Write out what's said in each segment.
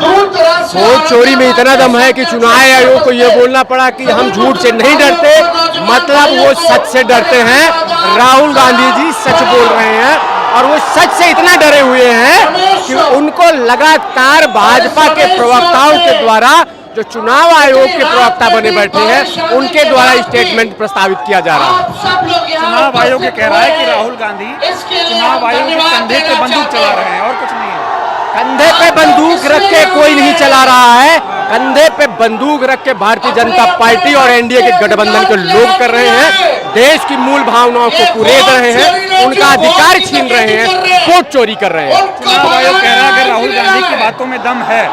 Vote चोरी में इतना दम है कि चुनाव आयोग को यह बोलना पड़ा कि हम झूठ से नहीं डरते, मतलब वो सच से डरते हैं। राहुल गांधी जी सच बोल रहे हैं और वो सच से इतना डरे हुए हैं कि उनको लगातार भाजपा के प्रवक्ताओं के द्वारा, जो चुनाव आयोग के प्रवक्ता बने बैठे हैं, उनके द्वारा स्टेटमेंट प्रस्तावित किया जा रहा है। चुनाव आयोग ये कह रहा है कि राहुल गांधी चुनाव आयोग के कंधे पे बंदूक चला रहे हैं और कुछ नहीं है। कंधे पे बंदूक रख के कोई नहीं चला रहा है, कंधे पे बंदूक रख के भारतीय जनता पार्टी और एनडीए के गठबंधन के लोग कर रहे हैं। देश की मूल भावनाओं को कुरेद रहे हैं, उनका अधिकार छीन रहे हैं, वोट चोरी कर रहे हैं। चुनाव आयोग कह रहा है अगर राहुल गांधी की बातों में दम है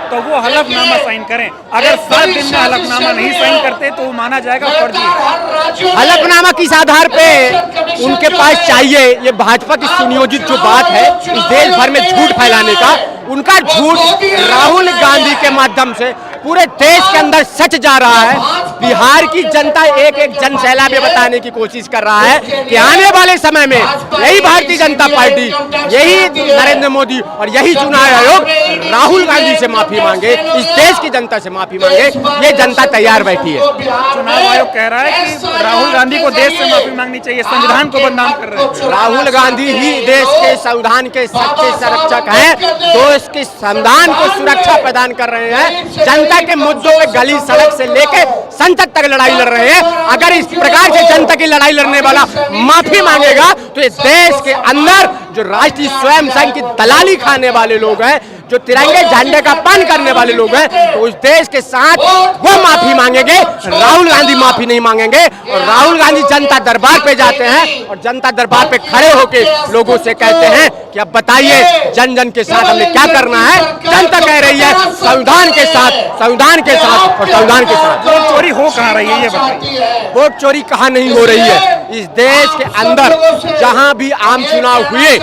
तो वो हलफनामा साइन करें। अगर 7 दिन में हलफनामा नहीं साइन करते तो वो माना जाएगा फर्जी। हलफनामा किस आधार पे उनके पास चाहिए? ये भाजपा की सुनियोजित जो बात है इस देश भर में झूठ फैलाने का, उनका झूठ राहुल गांधी के माध्यम से पूरे देश के अंदर सच जा रहा है। बिहार की जनता एक एक जनसैलाब में बताने की कोशिश कर रहा है कि आने वाले समय में यही भारतीय जनता पार्टी, यही नरेंद्र मोदी और यही चुनाव आयोग राहुल गांधी से माफी मांगे, इस देश की जनता से माफी मांगे। ये जनता तैयार बैठी है। चुनाव आयोग कह रहा है कि राहुल गांधी को देश से माफी मांगनी चाहिए, संविधान को बदनाम कर रहे हैं। राहुल गांधी ही देश के संविधान के सच्चे संरक्षक हैं, देश के संविधान को सुरक्षा प्रदान कर रहे हैं, जनता के मुद्दों पे गली सड़क से लेके संसद तक लड़ाई लड़ रहे हैं। अगर इस प्रकार से जनता की लड़ाई लड़ने वाला माफी मांगेगा तो इस देश के अंदर जो राष्ट्रीय स्वयं संघ की दलाली खाने वाले लोग हैं, जो तिरंगे झंडे का पान करने वाले लोग हैं, तो उस देश के साथ वो माफी मांगेंगे, राहुल गांधी माफी नहीं मांगेंगे। और राहुल गांधी जनता दरबार पे जाते हैं और जनता दरबार पे खड़े होके लोगों से कहते हैं कि अब बताइए जन जन के साथ हमें क्या करना है। जनता कह रही है संविधान के साथ, संविधान के साथ और संविधान के साथ। वोट चोरी हो कहाँ रही है ये बताइए। वोट चोरी कहाँ नहीं हो रही है? इस देश के अंदर जहां भी आम चुनाव हुए,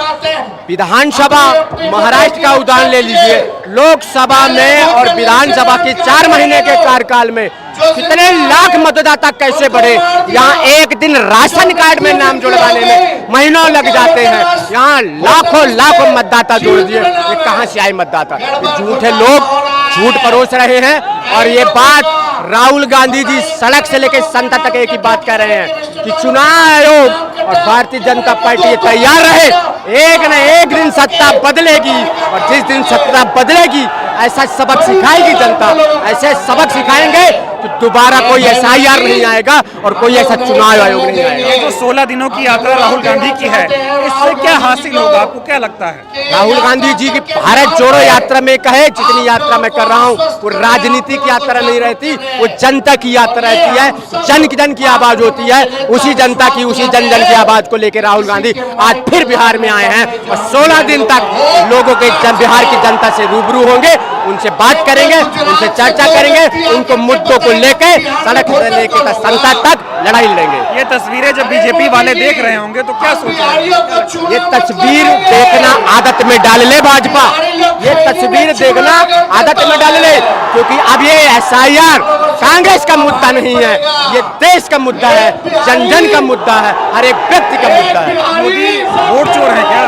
विधानसभा महाराष्ट्र का उदाहरण ले लीजिए, लोकसभा में और विधानसभा के 4 महीने के कार्यकाल में कितने लाख मतदाता कैसे बढ़े। यहाँ एक दिन राशन कार्ड में नाम जुड़वाने में महीनों लग जाते हैं, यहाँ लाखों लाखों मतदाता जोड़ दिए। ये कहाँ से आए मतदाता? ये झूठे लोग झूठ परोस रहे हैं। और ये बात राहुल गांधी जी सड़क से लेकर संसद तक एक ही बात कह रहे हैं कि चुनाव आयोग और भारतीय जनता पार्टी तैयार रहे, एक न एक दिन सत्ता बदलेगी और जिस दिन सत्ता बदलेगी ऐसा सबक सिखाएगी जनता। ऐसे सबक सिखाएंगे तो दोबारा कोई SIR नहीं आएगा और कोई ऐसा चुनाव आयोग नहीं आएगा। ये जो 16 दिनों की यात्रा राहुल गांधी की है, इससे क्या हासिल होगा, आपको क्या लगता है? राहुल गांधी जी की भारत जोड़ो यात्रा में कहे जितनी यात्रा मैं कर रहा हूँ, वो राजनीतिक यात्रा नहीं रहती, वो जनता की यात्रा रहती है। जन की आवाज होती है, उसी जनता की, उसी जन की आवाज को लेकर राहुल गांधी आज फिर बिहार में आए हैं और 16 दिन तक लोगों के बिहार की जनता से रूबरू होंगे, उनसे बात करेंगे, उनसे चर्चा करेंगे, उनको मुद्दों को लेके सड़क से लेकर संसद तक लड़ाई लड़ेंगे। ये तस्वीरें जब बीजेपी वाले देख रहे होंगे तो क्या सोच रहे हैं? ये तस्वीर देखना आदत में डाल ले भाजपा, ये तस्वीर देखना आदत में डाल ले, क्योंकि अब ये SIR कांग्रेस का मुद्दा नहीं है, ये देश का मुद्दा है, जन जन का मुद्दा है, हर एक व्यक्ति का मुद्दा है। मोदी वोट चोर है क्या?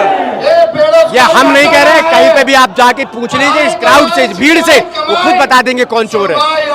ये हम नहीं कह रहे, कहीं पे भी आप जाके पूछ लीजिए इस क्राउड से, इस भीड़ से, वो खुद बता देंगे कौन चोर है।